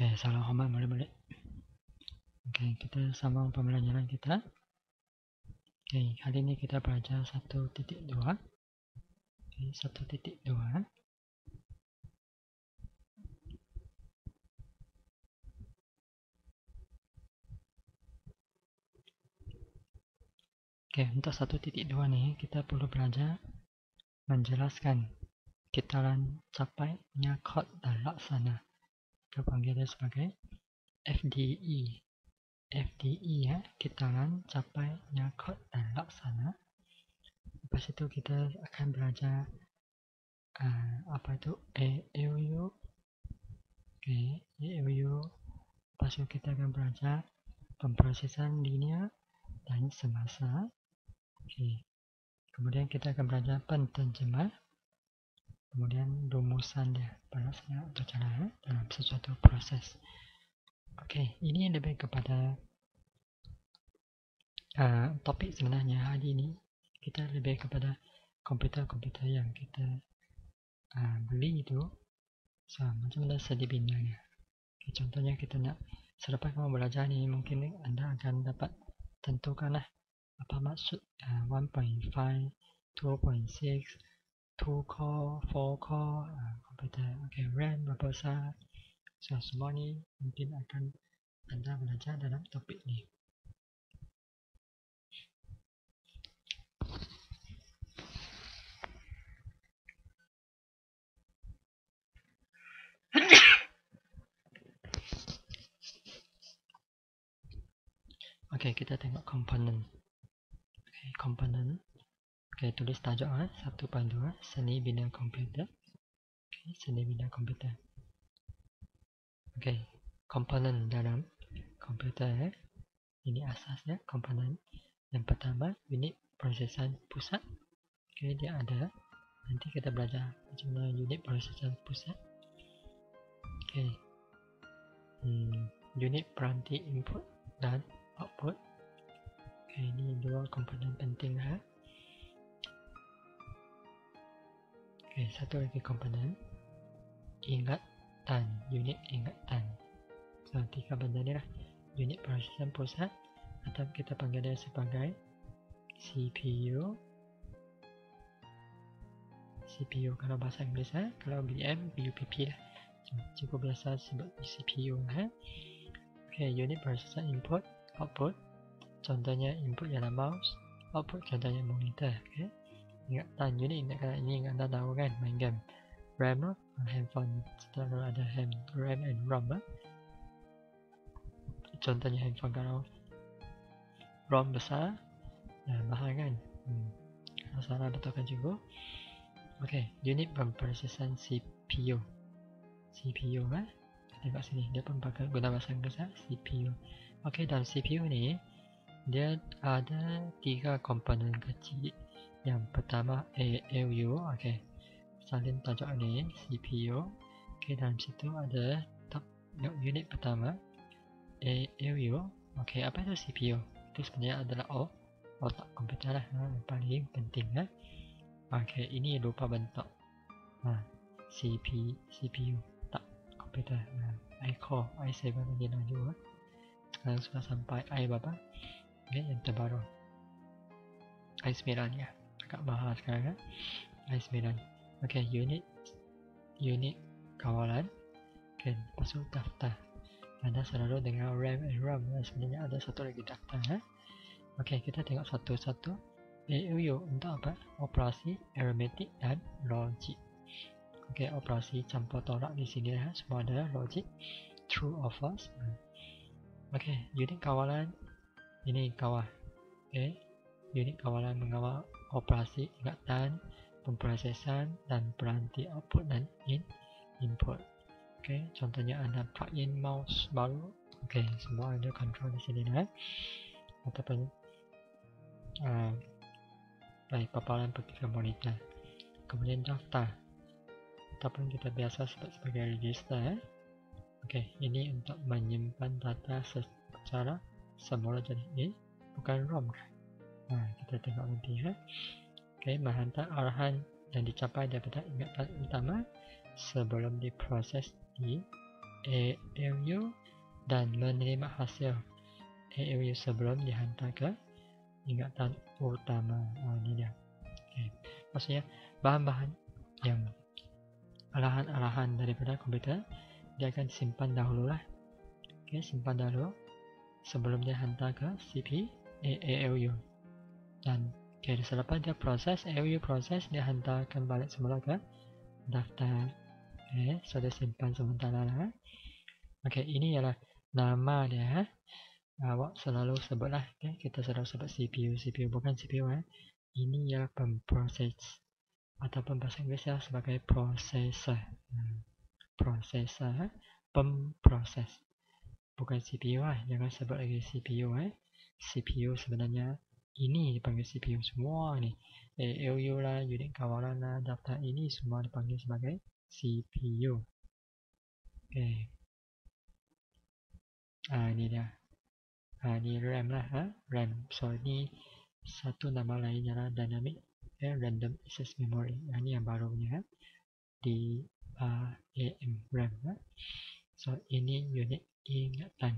Oke, salam hormat balik-balik. Oke, kita sambung pembelajaran kita. Oke, kali ini kita belajar 1.2. Oke, 1.2. Oke, untuk 1.2 nih, kita perlu belajar menjelaskan kitaran capainya kod dan laksana. Kita panggil dia sebagai FDE. FDE ya, kitaran capainya kod dan laksana. Lepas itu kita akan belajar apa itu ALU. Oke, ALU. Lepas itu kita akan belajar pemrosesan linear dan semasa. Oke. Kemudian kita akan belajar penterjemah. Kemudian rumusan dia, balasnya atau cara dalam sesuatu proses. Oke, ini lebih kepada topik sebenarnya hari ini. Kita lebih kepada komputer-komputer yang kita beli itu. So, macam mana sedia binanya. Okay, contohnya kita nak, selepas kamu belajar ni, mungkin anda akan dapat tentukanlah apa maksud 1.5, 2.6, 2 core, 4 core komputer. Okay, RAM berapa besar. So, semua ni mungkin akan anda belajar dalam topik ni. Okay, kita tengok komponen. Okay, komponen. Okay, tulis tajuk 1.2 seni bina komputer. Okay, seni bina komputer. Okay, komponen dalam komputer. Ini asasnya komponen. Yang pertama, unit prosesan pusat. Okay, dia ada. Nanti kita belajar macam mana unit prosesan pusat. Okay. Unit peranti input dan output. Okay, ini dua komponen penting ha. Okay, satu lagi komponen ingatan, unit ingatan. So, tiga benda ni lah. Unit prosesan pusat atau kita panggil dia sebagai CPU. CPU kalau bahasa Inggeris kalau BM, BUPP lah. Cukup biasa sebut CPU ha. Okay, unit prosesan input, output. Contohnya input ialah mouse, output contohnya monitor. Okay. Ingatan unit ingatan ini anda tahu kan, main game. RAM handphone, selalu ada RAM and ROM Contohnya handphone kalau ROM besar, mahal kan. Kalau salah betulkan juga. Okay, unit pemprosesan CPU. CPU tengok sini, dia pun pakai guna bahasa Inggeris CPU. Okay, dalam CPU ni dia ada tiga komponen kecil. Yang pertama ALU. Okay, salin tajuk ni CPU. Okay, dalam situ ada unit pertama ALU. Okay, apa itu CPU? Itu sebenarnya adalah otak komputer lah, yang paling penting Okay, ini lupa bentuk CPU tak komputer. i-Core, i7 lagi laju sekarang sudah sampai i berapa? Okay, yang terbaru i9 ya, agak mahal sekarang i9. Okay, unit kawalan. Okay, masuk daftar. Anda selalu dengar RAM and ROM. Sebenarnya ada satu lagi daftar Okay, kita tengok satu-satu. ALU untuk apa? Operasi, arithmetic dan logik. Okay, operasi campur tolak di sini semua ada logik, true or false. Okay, unit kawalan ini kawal. Okay, unit kawalan mengawal operasi ingatan, pemprosesan dan peranti output dan input. Okay, contohnya anda plug in mouse baru. Okay, semua ada control di sini ataupun baik paparan pergi ke monitor. Kemudian daftar ataupun kita biasa sebut sebagai register. Okay, ini untuk menyimpan data secara semula jadi ini bukan ROM kan. Kita tengok nanti Okay, menghantar arahan yang dicapai daripada ingatan utama sebelum diproses di ALU dan menerima hasil ALU sebelum dihantar ke ingatan utama. Ini dia. Okay. Maksudnya bahan-bahan yang arahan-arahan daripada komputer dia akan simpan dahulu lah. Okay, simpan dahulu sebelum dia hantar ke ALU. Dan selepas dia proses ALU proses, dia hantarkan balik semula ke daftar. So dia simpan sementara lah. Ini ialah nama dia. Awak selalu sebutlah. Kita selalu sebut CPU bukan CPU. Ini ialah pemproses ataupun bahasa Inggerisnya sebagai processor. Processor, pemproses. Bukan CPU jangan sebut lagi CPU. CPU sebenarnya ini dipanggil CPU semua ni. ALU lah, unit kawalan lah, daftar ini semua dipanggil sebagai CPU. Ini dia. Ini RAM lah. RAM. So ini satu nama lainnya lah Dynamic Random Access Memory. Ini yang barunya di AM RAM. So ini unit ingatan.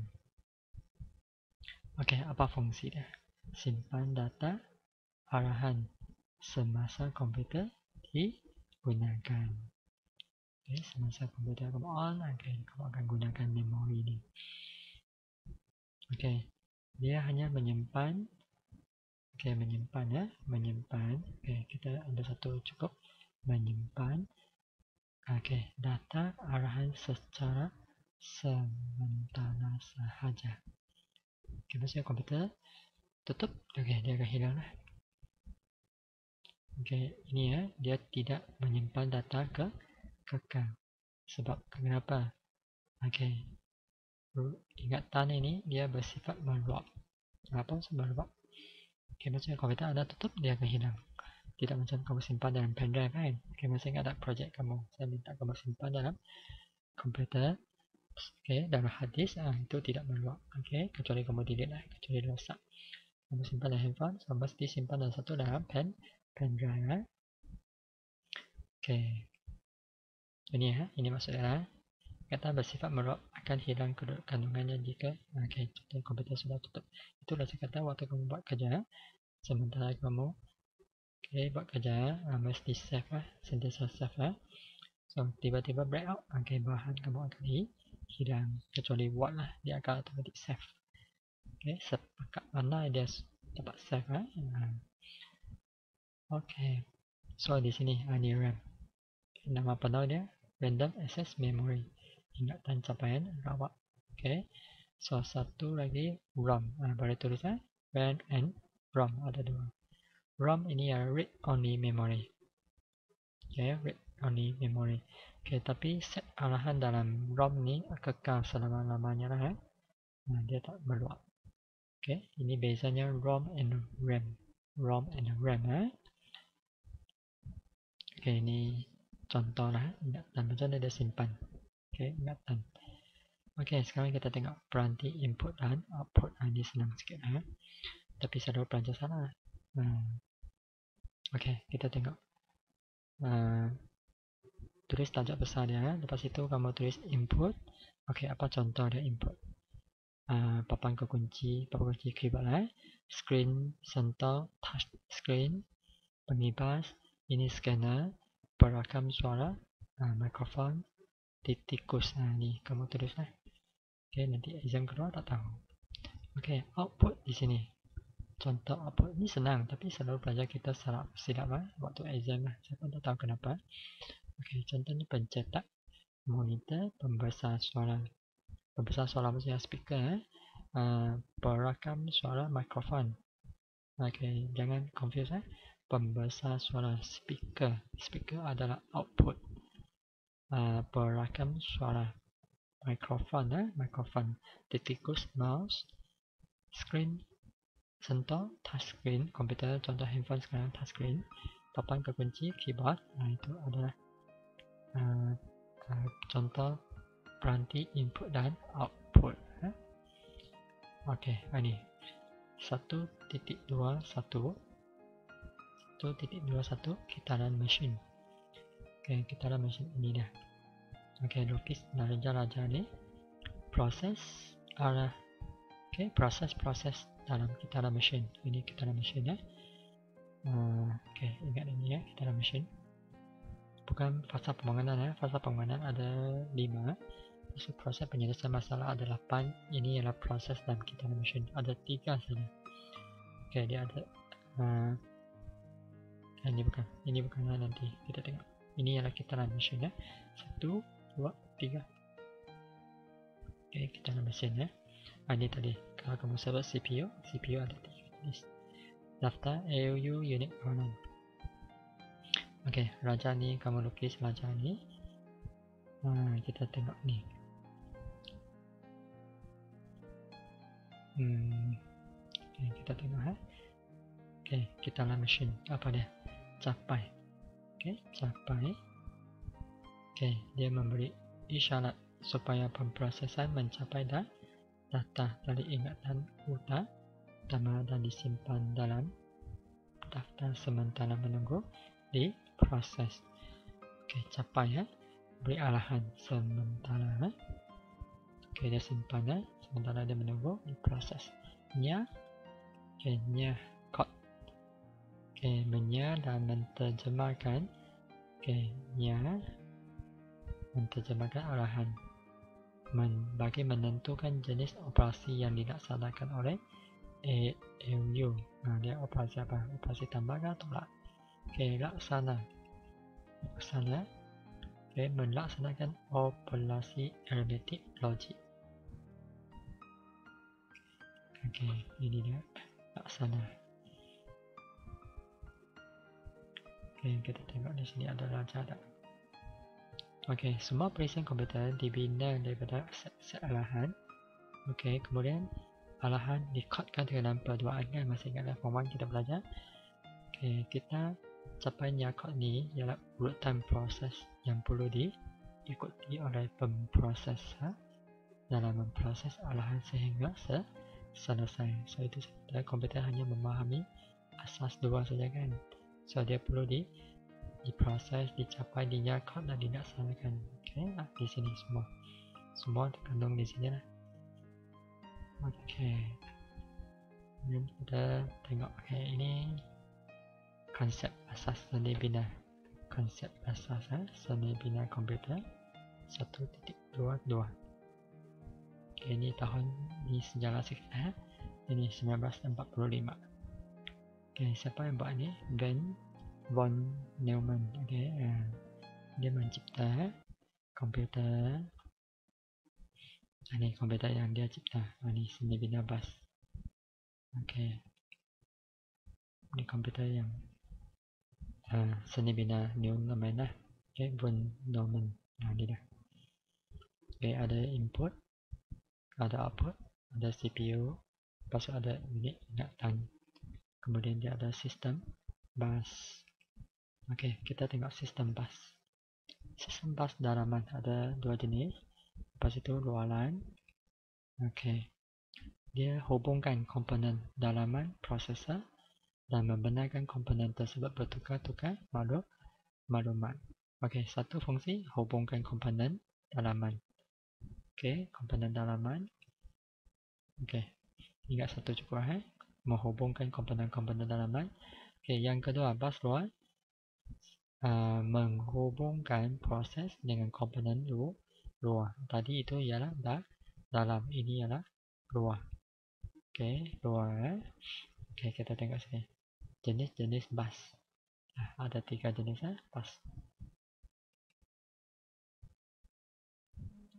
Apa fungsi dia? Simpan data arahan semasa komputer digunakan. Semasa komputer kamu on, kamu akan gunakan memori ini. Dia hanya menyimpan. Menyimpan. Kita ada satu cukup menyimpan. Data arahan secara sementara sahaja. Maksudnya komputer tutup, dia akan hilang lah. Ini dia tidak menyimpan data kekal. Sebab kenapa? Ingatan ini dia bersifat meluap. Apa meluap? Maksudnya komputer Anda tutup, dia akan hilang. Tidak macam kamu simpan dalam pendrive kan? Maksudnya ada projek kamu, saya minta kamu simpan dalam komputer, dalam hard disk, itu tidak meluap. Kecuali kamu delete lah, kecuali rosak. Kamu simpan dalam handphone, so mesti simpan dalam satu dalam pendrive. Ini maksudnya kata bersifat meluap akan hilang kandungannya jika contoh komputer sudah tutup. Itulah saya kata waktu kamu buat kerja, sementara kamu buat kerja mesti save lah, sentiasa save lah. So tiba-tiba breakout, bahan kamu akan hilang, kecuali Word lah, dia akan automatic save. Sepakat mana dia dapat save lah. So di sini ini RAM. Nama penuh dia Random Access Memory, ingatan capaian rawat. So satu lagi ROM. Boleh tulis RAM and ROM, ada dua. ROM ini read only memory. Read only memory. Tapi set arahan dalam ROM ni kekal selama-lamanya lah. Dia tak meluap. Ini bezanya ROM and RAM. ROM and RAM. Ini contoh lah ingatan macam mana dia simpan. Ingatan. Sekarang kita tengok peranti input dan output. Ini senang sikit tapi selalu pelajar salah. Kita tengok. Tulis tajuk besar dia. Lepas itu kamu tulis input. Apa contoh dia input? Papan kunci keyboard screen center, touch screen, pengibas, ini scanner, perakam suara, mikrofon, tikus. Ni kamu tulis lah. Nanti exam kedua tak tahu. Output di sini. Contoh output ni senang, tapi selalu pelajar kita silap waktu exam lah. Saya pun tak tahu kenapa. Contohnya pencetak, monitor, pembesar suara. Pembesar suara maksudnya speaker. Perakam suara, mikrofon. Jangan confuse pembesar suara, speaker. Speaker adalah output. Perakam suara, mikrofon. Mikrofon. Tikus, mouse. Screen, sentuh, touch screen. Komputer, contoh handphone sekarang touch screen. Papan kekunci, keyboard. Itu adalah contoh peranti input dan output. Ini 1.21 kitaran mesin. Kitaran mesin ini dah. Okey, lukis raja-raja ni proses proses dalam kitaran mesin. Ini kitaran mesin ya. Okey, ingat ini ya, kitaran mesin. Bukan fasa pembangunan ya. Fasa pembangunan ada 5. Proses penyelesaian masalah ada 8. Ini ialah proses dalam kitaran mesin. Ada 3 saja. Okey, dia ada ini bukan nanti kita tengok. Ini ialah kitaran mesin ya. 1, 2, 3. Okey, kitaran mesin ya. Ini tadi kalau kamu sebut CPU ada 3 jenis. Daftar ALU unit kawanan. Okey, raja ni kamu lukis raja ni. Kita tengok ni. Okay, kita tengok ha. Okey, kitaran mesin apa dia? Capai. Okey, capai. Okey, dia memberi isyarat supaya pemprosesan mencapai data dari ingatan utama dan disimpan dalam daftar sementara menunggu di proses. Okey, capai ya. Beri arahan sementara. Okey, dia simpan ya. Sementara dia menunggu di proses. Nya. Okey, nya kod. Okey, menya dan menterjemahkan. Okey, nya menterjemahkan arahan bagi menentukan jenis operasi yang dilaksanakan oleh ALU. Dia operasi apa? Operasi tambahkan atau tak? Okey, laksana. Okey, melaksanakan operasi arithmetic logik. Okey, ini dia laksana. Okey, kita tengok di sini ada raja tak? Okey, semua perisian komputer dibina daripada set arahan. Okey, kemudian arahan dikodkan dengan perduaan kan, masih ingatlah form 1 kita belajar. Okey, kita capainya kod ni ialah urutan proses yang perlu diikuti oleh pemproses dalam memproses arahan sehingga selesai. So itu saja, komputer hanya memahami asas 2 saja kan. So dia perlu diproses, dicapai, dinyakot dan dilaksanakan. Okey, di sini semua terkandung di sini lah. Okey, dan kita tengok. Okey, ini konsep asas seni bina. Konsep asas seni bina komputer 1.22. Okey, ini tahun ni sejarah sikit ini 1945. Okey, siapa yang buat ni? Ben von Neumann. Okey, dia mencipta komputer. Ini komputer yang dia cipta. Ini seni bina bas. Okey, ini komputer yang seni bina Neumann lah. Okey, von Neumann. Ini dah. Okey, ada input, ada output, ada CPU, lepas ada unit ingatan. Kemudian dia ada sistem bas. Okey, kita tengok sistem bas. Sistem bas dalaman ada 2 jenis. Lepas itu luaran. Okey, dia hubungkan komponen dalaman prosesor dan membenarkan komponen tersebut bertukar-tukar maklumat. Okey, satu fungsi hubungkan komponen dalaman. Okey, komponen dalaman. Okey, ingat satu cukup menghubungkan komponen-komponen dalaman. Okey, yang kedua bas luar. Menghubungkan proses dengan komponen luar. Tadi itu ialah dalam, ini ialah luar. Okey, luar. Okey, kita tengok sini. Jenis-jenis bas. Ada 3 jenis bas.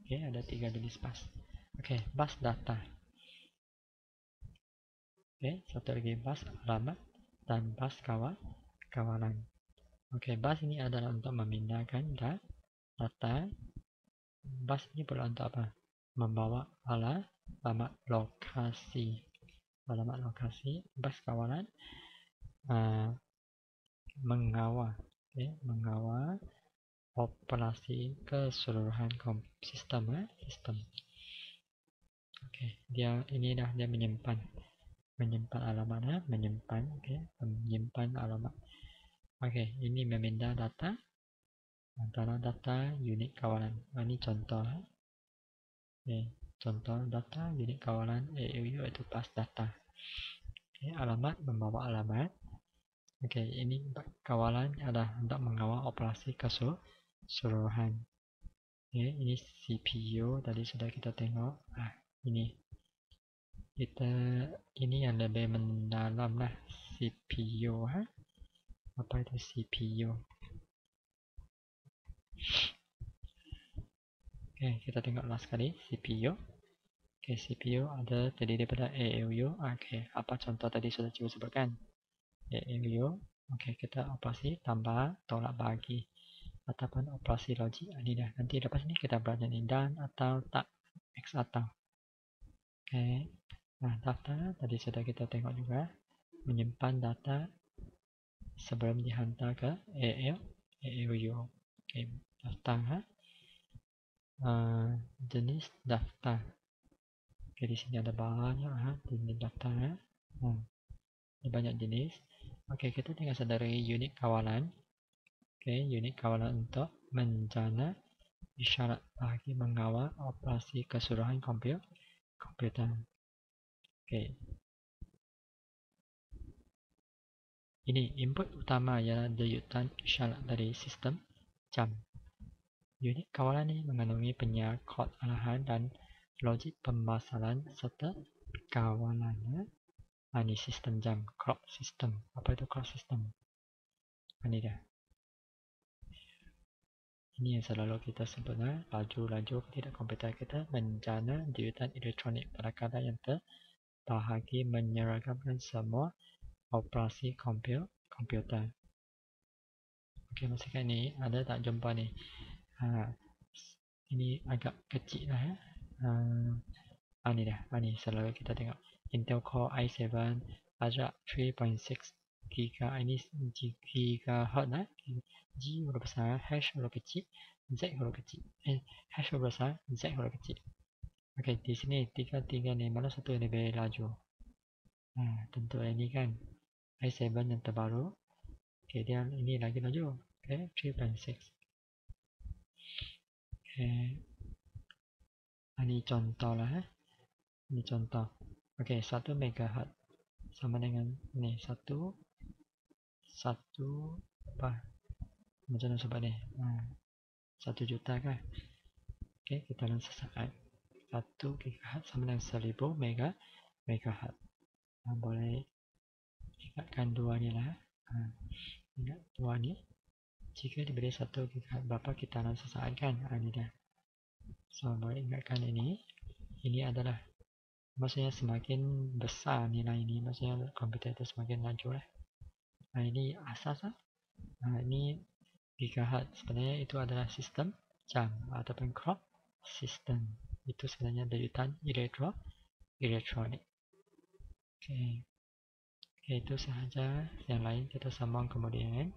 Okey, ada 3 jenis bas. Okey, bas data. Okey, satu lagi bas alamat dan bas kawalan. Okey, bas ini adalah untuk memindahkan data. Bas ini perlu untuk apa? Membawa alamat lokasi. Alamat lokasi. Bas kawalan mengawal operasi keseluruhan sistem. Okey, dia menyimpan alamat menyimpan alamat. Okey, ini memindah data. antara data unit kawalan. Ini contoh. Contoh data unit kawalan ALU itu pas data. Alamat membawa alamat. Ini kawalan adalah untuk mengawal operasi keseluruhan. Ini CPU tadi sudah kita tengok. Ini yang lebih mendalam lah, CPU. Apa itu CPU? Kita tengoklah sekali CPU. CPU ada terdiri daripada ALU. Apa contoh tadi sudah cuba sebutkan? ALU. Kita operasi tambah, tolak bagi, ataupun operasi logik. Ini dah. Nanti lepas ni kita belajar ni dan atau tak, X atau. Data tadi sudah kita tengok juga, menyimpan data sebelum dihantar ke ALU. Daftar. Jenis daftar. Di sini ada banyak jenis daftar. Ada banyak jenis. Kita tinggal sadari unit kawalan. Unit kawalan untuk menjana isyarat bagi mengawal operasi keseluruhan komputer. Ini input utama ialah dayutan isyarat dari sistem jam. Unit kawalan ini mengandungi penyiar kod arahan dan logik pemasaran serta kawalannya. Ini sistem jam, clock system. Apa itu clock system? Ini dah. Ini yang selalu kita sebut laju-laju tidak komputer kita menjana dayutan elektronik pada kadar yang terbahagi menyeragamkan semua operasi komputer. Maksudnya ni ada tak jumpa ni? Ini agak kecil lah. Ni dah. Ni selalu kita tengok Intel Core i7 Adreno 3.6 giga. Ini gigahertz lah. G huruf besar, hash huruf kecil, Z huruf kecil. Hash huruf besar, Z huruf kecil. Di sini tiga ni mana satu yang lebih laju? Tentu ini kan i7 yang terbaru. Dia ini lagi laju. 3.6. Ini contoh lah. Ini contoh. 1 MHz sama dengan ni 1 apa? Macam mana sebab ni? 1 juta kan? Kita dalam sesaat. 1 GHz sama dengan 1000 MHz. Boleh ingatkan dua ni lah. Ingat dua ni. Jika diberi 1 GHz, berapa kita dalam sesaat kan? Ini dah. So, boleh ingatkan ini. Ini adalah, maksudnya semakin besar nilai ini, maksudnya komputer itu semakin laju lah. Ini asas lah. Ini gigahertz. Sebenarnya itu adalah sistem jam ataupun clock system. Itu sebenarnya dayutan elektronik. Itu sahaja. Yang lain kita sambung kemudian.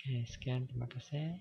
Sekian, terima kasih.